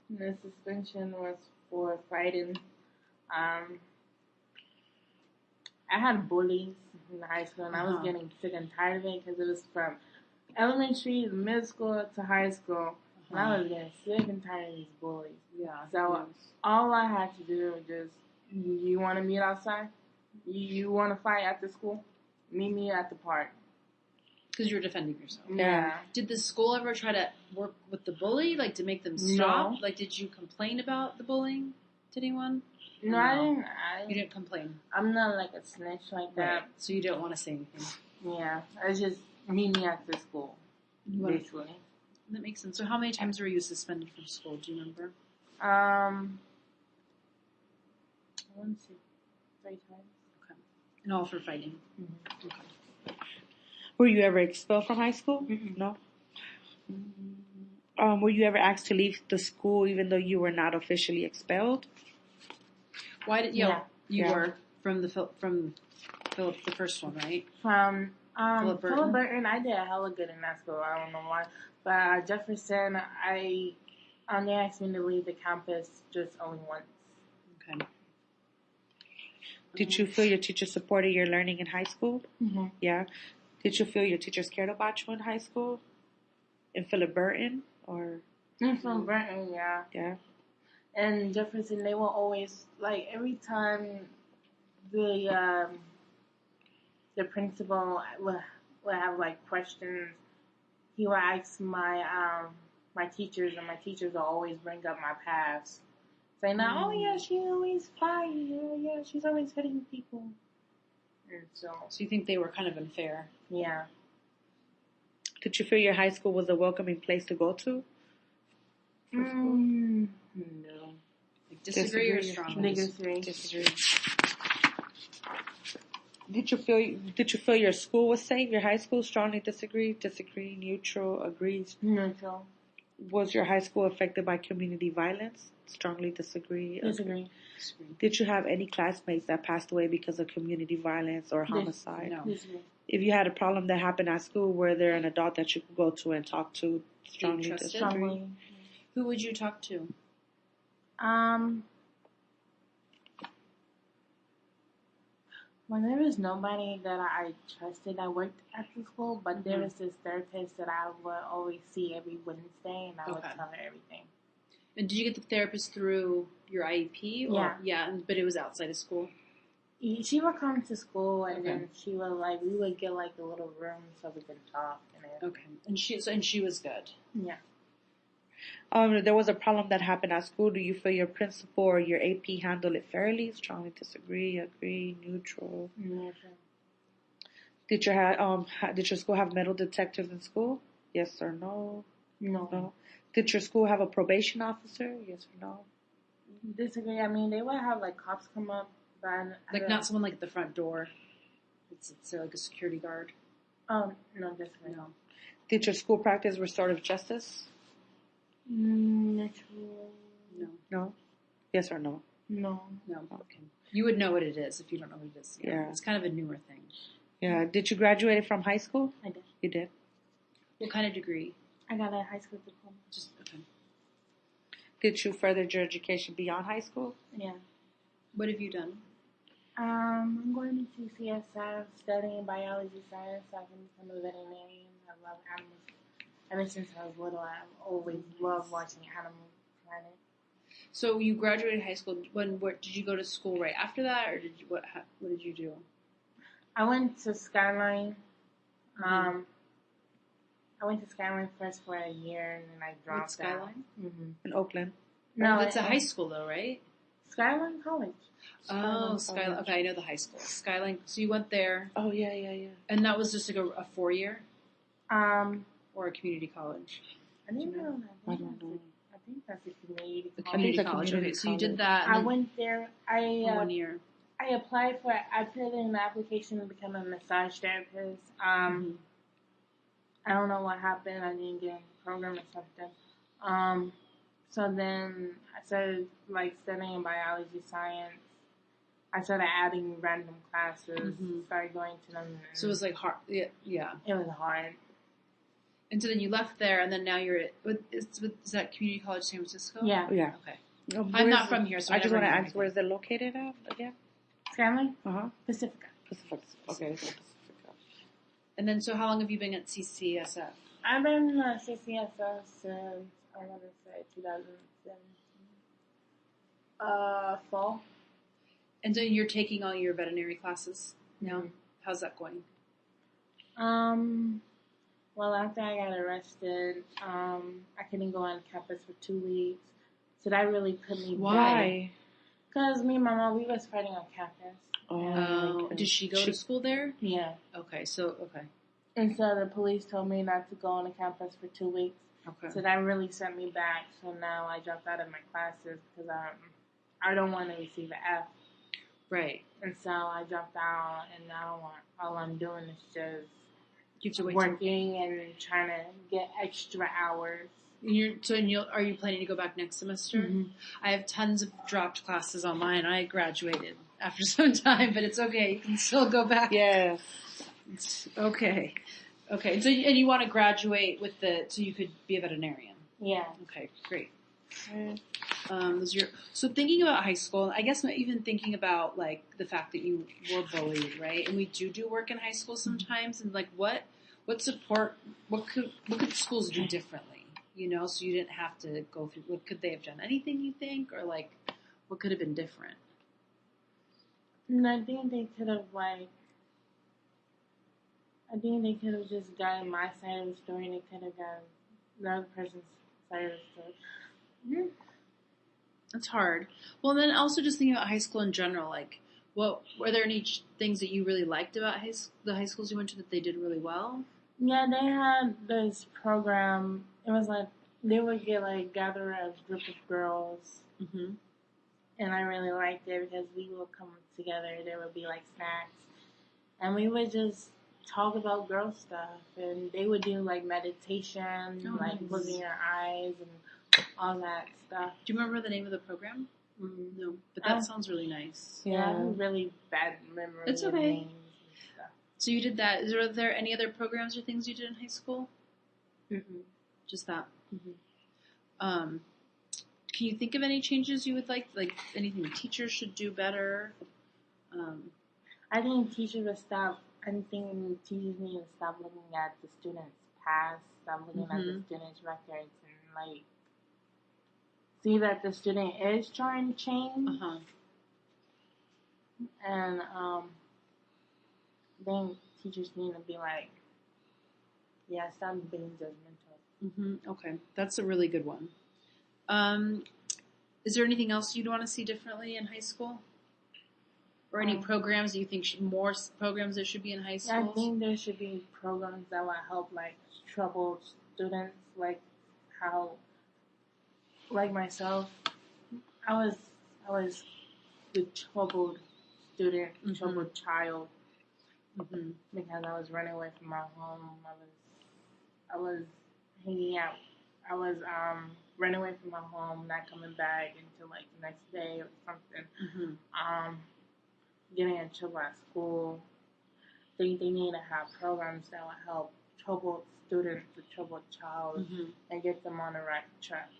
The suspension was for fighting. Um, I had bullies in high school, and I was getting sick and tired of it because it was from elementary, middle school to high school, and I was getting sick and tired of these bullies. Yeah. So all I had to do was just, you want to meet outside? You want to fight after school? Meet me at the park. Because you were defending yourself. Yeah. Did the school ever try to work with the bully, like to make them stop? No. Like, did you complain about the bullying to anyone? No, I didn't. You didn't complain. I'm not like a snitch like that. Right. So you don't want to say anything. Yeah, it's just meet me after school, basically. That makes sense. So how many times were you suspended from school? Do you remember? I want to say 3 times. Okay. And all for fighting. Mm-hmm. Okay. Were you ever expelled from high school? Mm-hmm. No. Were you ever asked to leave the school even though you were not officially expelled? Why did you were from Philip, the first one, right? From Philip Burton. I did hella good in that school. I don't know why, but Jefferson, they asked me to leave the campus just only once. Okay. Did you feel your teacher supported your learning in high school? Mm-hmm. Yeah. Did you feel your teachers cared about you in high school? In Philip Burton or? In Philip Burton, yeah. Yeah. And Jefferson, they will always, like, every time the principal would have, like, questions, he would ask my teachers, and my teachers will always bring up my past. Saying, oh, yeah, she always fighting. Yeah, she's always hitting people. And so you think they were kind of unfair? Yeah. Did you feel your high school was a welcoming place to go to? No. Like disagree or strongly disagree? Did you feel your school was safe? Your high school? Strongly disagree, neutral, agrees. Neutral. Was your high school affected by community violence? Strongly disagree. Disagree. Did you have any classmates that passed away because of community violence or homicide? No. Disagree. If you had a problem that happened at school, were there an adult that you could go to and talk to? Strongly disagree. Who would you talk to? Well, there was nobody that I trusted that worked at the school, but there was this therapist that I would always see every Wednesday, and I would tell her everything. And did you get the therapist through your IEP? Or, yeah, but it was outside of school? She would come to school, and then she would, like, we would get, like, a little room so we could talk. Okay. And she was good? Yeah. There was a problem that happened at school. Do you feel your principal or your AP handled it fairly? Strongly disagree, agree, neutral. Neutral. Did your school have metal detectors in school? Yes or no? No. Did your school have a probation officer? Yes or no? Disagree. I mean, they would have, like, cops come up, but like not someone like at the front door. It's like a security guard. No, disagree. No. Did your school practice restorative justice? Neutral. No. Yes or no? No. Okay. You would know what it is if you don't know what it is. Yeah. It's kind of a newer thing. Yeah. Did you graduate from high school? I did. You did? What kind of degree? I got a high school diploma. Okay. Did you further your education beyond high school? Yeah. What have you done? I'm going to CSF, studying biology science. I can become a veterinarian. I love animals. Ever since I was little, I've always loved watching Animal Planet. So you graduated high school. Did you go to school right after that, or what did you do? I went to Skyline. I went to Skyline first for a year, and then I dropped Skyline? In Oakland. No, that's a high school though, right? Skyline College. Skyline. Okay, I know the high school. Skyline. So you went there. Oh, yeah. And that was just like a 4-year? Or a community college? I don't know. I don't know. I think that's a community college. Community college. Okay, so you did that. I went there. For 1 year. I applied for. I put in the application to become a massage therapist. I don't know what happened. I didn't get in the program or something. So then I started like studying biology science. I started adding random classes. Started going to them. So it was like hard. Yeah. It was hard. And so then you left there, and then now you're at, is that Community College San Francisco? Yeah. Yeah. Okay. I'm I'm not from here, so I just never want to knew ask, where is it located at again? Family? Pacifica. Pacifica. Okay. And then, so how long have you been at CCSF? I've been CCSF since, I want to say, 2017. Fall. And so you're taking all your veterinary classes now? How's that going? Well, after I got arrested, I couldn't go on campus for 2 weeks. So that really put me back. Why? Because me and my mom, we was fighting on campus. Oh, Did she go to school there? Yeah. Okay. And so the police told me not to go on the campus for 2 weeks. Okay. So that really set me back. So now I dropped out of my classes because I don't want to receive an F. Right. And so I dropped out, and now all I'm doing is just You have to wait working and trying to get extra hours. are you planning to go back next semester? Mm-hmm. I have tons of dropped classes on mine. I graduated after some time, but it's okay. You can still go back. yes. It's okay. Okay. So and you want to graduate so you could be a veterinarian. Yeah. Okay. Great. So thinking about high school, I guess not even thinking about like the fact that you were bullied, right? And we do work in high school sometimes, and like what support, what could schools do differently, so you didn't have to go through. What could they have done? Anything you think, or like what could have been different? No, I think they could have just gotten my side of the story, and they could have gotten the other person's side of the story. Mm-hmm. That's hard. Well, then also just thinking about high school in general, like, were there any things that you really liked about the high schools you went to that they did really well? Yeah, they had this program. It was like they would gather a group of girls, Mm-hmm. and I really liked it because we would come together. There would be like snacks, and we would just talk about girl stuff, and they would do like meditation, nice. closing your eyes and all that stuff. Do you remember the name of the program? Mm-hmm. No, but that sounds really nice. Yeah, I have really bad memory. It's of okay. names and stuff. So you did that. Were there any other programs or things you did in high school? Mm-hmm. Just that. Mm-hmm. Can you think of any changes you would like anything the teachers should do better? I think teachers need to stop looking at the students' past, stop looking at the students' records, and see that the student is trying to change. And then teachers need to be stop being judgmental. Okay, that's a really good one. Is there anything else you'd want to see differently in high school? Or any programs that you think more programs that should be in high schools? I think there should be programs that will help troubled students, like myself. I was the troubled student, troubled child, because I was running away from my home. I was hanging out. I was running away from my home, not coming back until the next day or something. Getting in trouble at school. They need to have programs that will help troubled students, the troubled child, and get them on the right track.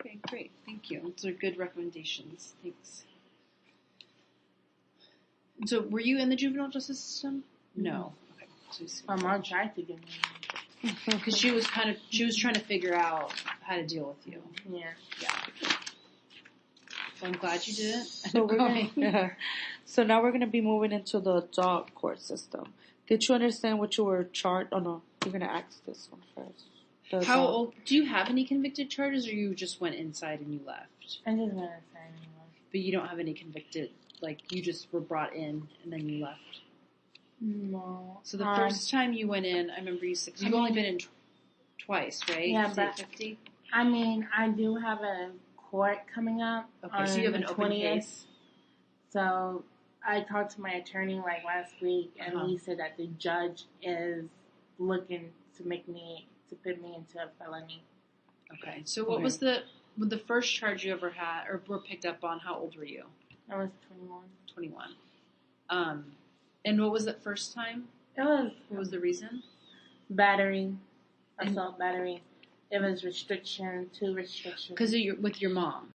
Okay, great. Thank you. Those are good recommendations. Thanks. So, were you in the juvenile justice system? No. Okay. My mom tried to get me. Because she was trying to figure out how to deal with you. Yeah. Well, I'm glad you did it. So now we're gonna be moving into the adult court system. Did you understand what you were charged? Oh no, you're gonna ask this one first. How old? Do you have any convicted charges, or you just went inside and you left? I just went inside and left. But you don't have any convicted. You just were brought in and then you left. No. So the first time you went in, I remember you said, because you've only been in twice, right? Yeah, but 50? I mean, I do have a court coming up. Okay, so you have an open 20th. case. So I talked to my attorney last week, and he said that the judge is looking to put me into a felony. Okay. So what was the first charge you ever had or were picked up on? How old were you? I was 21. 21. And what was that first time? What was the reason? Battery. assault, battery. There was restriction, 2 restrictions. Because you're with your mom.